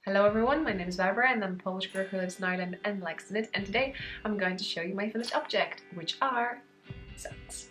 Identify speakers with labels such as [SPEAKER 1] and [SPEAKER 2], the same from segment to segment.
[SPEAKER 1] Hello everyone, my name is Barbara and I'm a Polish girl who lives in Ireland and likes to knit, and today I'm going to show you my finished object, which are socks.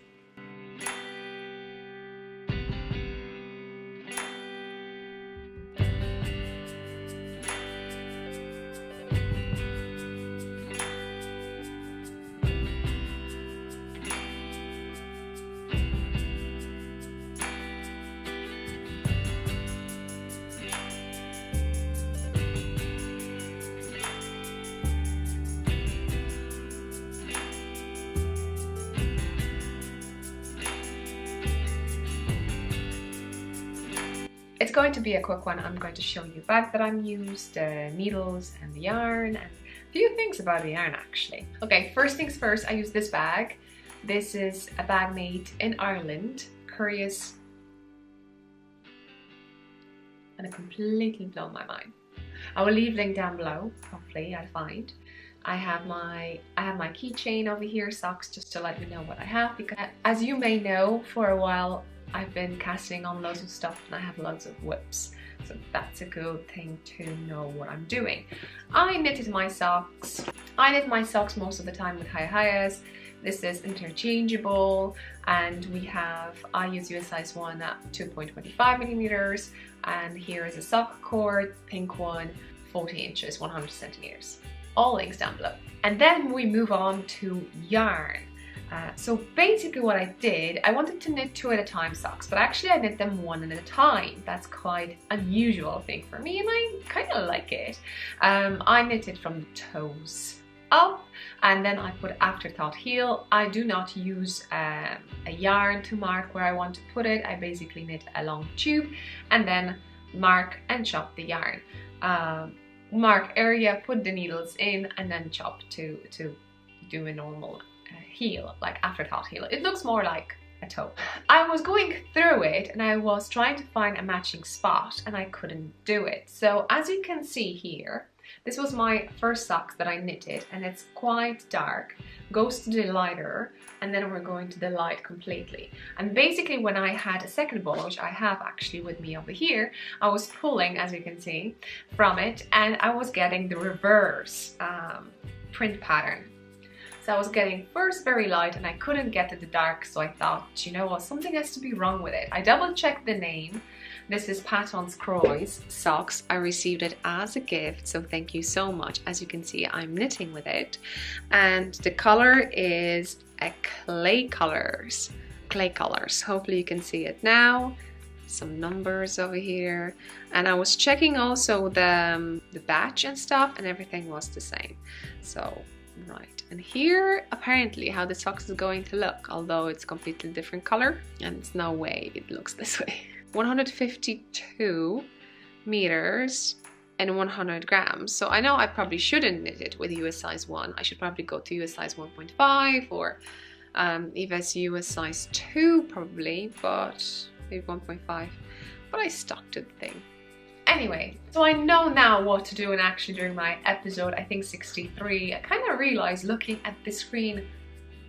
[SPEAKER 1] It's going to be a quick one. I'm going to show you the bag that I'm used, the needles and the yarn, and a few things about the yarn actually. Okay, first things first, I use this bag. This is a bag made in Ireland, Curious, and it completely blew my mind. I will leave a link down below, hopefully I'll find. I have my keychain over here, socks, just to let you know what I have, because as you may know, for a while I've been casting on loads of stuff and I have loads of whips, so that's a good thing to know what I'm doing. I knitted my socks. I knit my socks most of the time with hi-hias. This is interchangeable, and I use US size 1 at 2.25 millimeters, and here is a sock cord, pink one, 40 inches, 100 centimeters. All links down below. And then we move on to yarn. So basically what I did, I wanted to knit 2 at a time socks, but actually I knit them 1 at a time. That's quite unusual thing for me, and I kind of like it. I knitted from the toes up, and then I put afterthought heel. I do not use a yarn to mark where I want to put it. I basically knit a long tube and then mark and chop the yarn. Mark area, put the needles in, and then chop to do a normal heel, like afterthought heel. It looks more like a toe. I was going through it and I was trying to find a matching spot and I couldn't do it. So as you can see here, this was my first socks that I knitted, and it's quite dark, goes to the lighter, and then we're going to the light completely. And basically when I had a second ball, which I have actually with me over here, I was pulling, as you can see, from it, and I was getting the reverse print pattern. So I was getting first very light and I couldn't get to the dark, so I thought, you know what, something has to be wrong with it. I double checked the name. This is Patons Croix socks. I received it as a gift, so thank you so much. As you can see, I'm knitting with it, and the color is a clay colors. Hopefully you can see it now. Some numbers over here, and I was checking also the batch and stuff, and everything was the same. So right, and here apparently how the socks is going to look, although it's completely different color, and there's no way it looks this way. 152 meters and 100 grams. So I know I probably shouldn't knit it with US size 1. I should probably go to US size 1.5 or even US size 2 probably, but maybe 1.5. But I stuck to the thing. Anyway, so I know now what to do, and actually during my episode, I think 63, I kind of realized looking at the screen,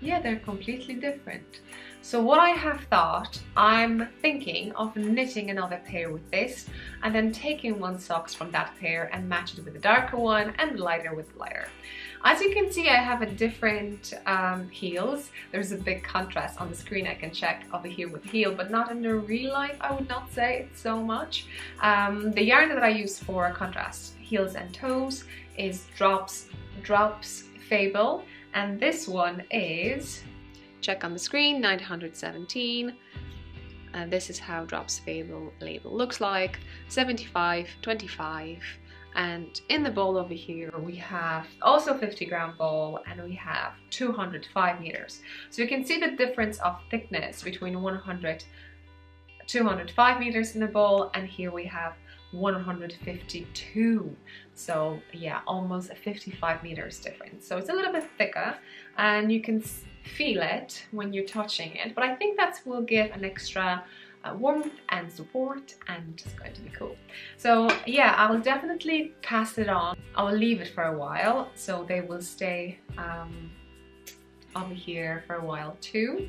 [SPEAKER 1] yeah, they're completely different. So what I have thought, I'm thinking of knitting another pair with this, and then taking one socks from that pair and match it with the darker one and the lighter with the lighter. As you can see, I have a different heels. There's a big contrast on the screen. I can check over here with the heel, but not in the real life. I would not say it so much. The yarn that I use for contrast heels and toes is Drops Fable, and this one is, check on the screen, 917. And this is how Drops Fable label looks like, 75, 25. And in the ball over here we have also 50-gram ball, and we have 205 meters. So you can see the difference of thickness between 205 meters in the ball, and here we have 152. So yeah, almost a 55 meters difference. So it's a little bit thicker, and you can feel it when you're touching it. But I think that will give an extra warmth and support, and it's going to be cool. So yeah, I will definitely cast it on. I will leave it for a while, so they will stay over here for a while too.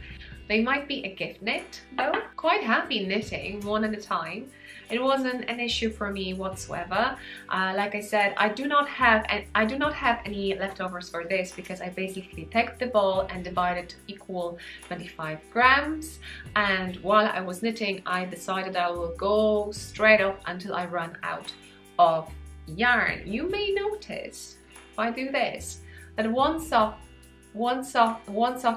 [SPEAKER 1] They might be a gift knit though. Quite happy knitting 1 at a time. It wasn't an issue for me whatsoever. Like I said, I do not have any leftovers for this because I basically take the ball and divide it to equal 25 grams. And while I was knitting, I decided I will go straight up until I run out of yarn. You may notice if I do this that one sock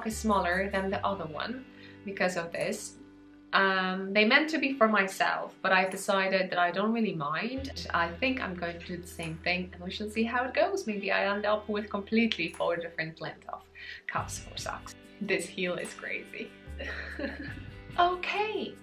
[SPEAKER 1] is smaller than the other one because of this. They meant to be for myself, but I've decided that I don't really mind. I think I'm going to do the same thing and we shall see how it goes. Maybe I end up with completely 4 different lengths of cuffs for socks. This heel is crazy. Okay,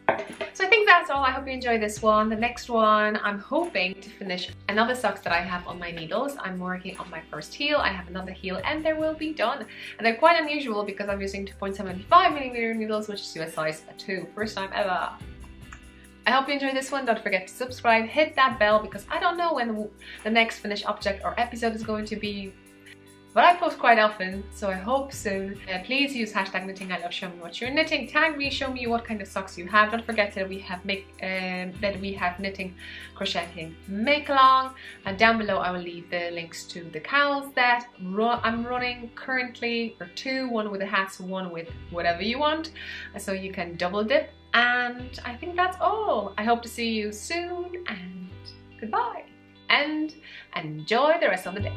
[SPEAKER 1] so I think that's all. I hope you enjoyed this one. The next one, I'm hoping to finish another socks that I have on my needles. I'm working on my first heel. I have another heel and they will be done. And they're quite unusual because I'm using 2.75mm needles, which is US size 2. First time ever. I hope you enjoyed this one. Don't forget to subscribe, hit that bell because I don't know when the next finished object or episode is going to be. But I post quite often, so I hope soon. Please use hashtag knitting I love. Show me what you're knitting. Tag me, show me what kind of socks you have. Don't forget that we have knitting, crocheting, make along. And down below I will leave the links to the cowls that I'm running currently, or 2, one with the hats, one with whatever you want, so you can double dip. And I think that's all. I hope to see you soon, and goodbye, and enjoy the rest of the day.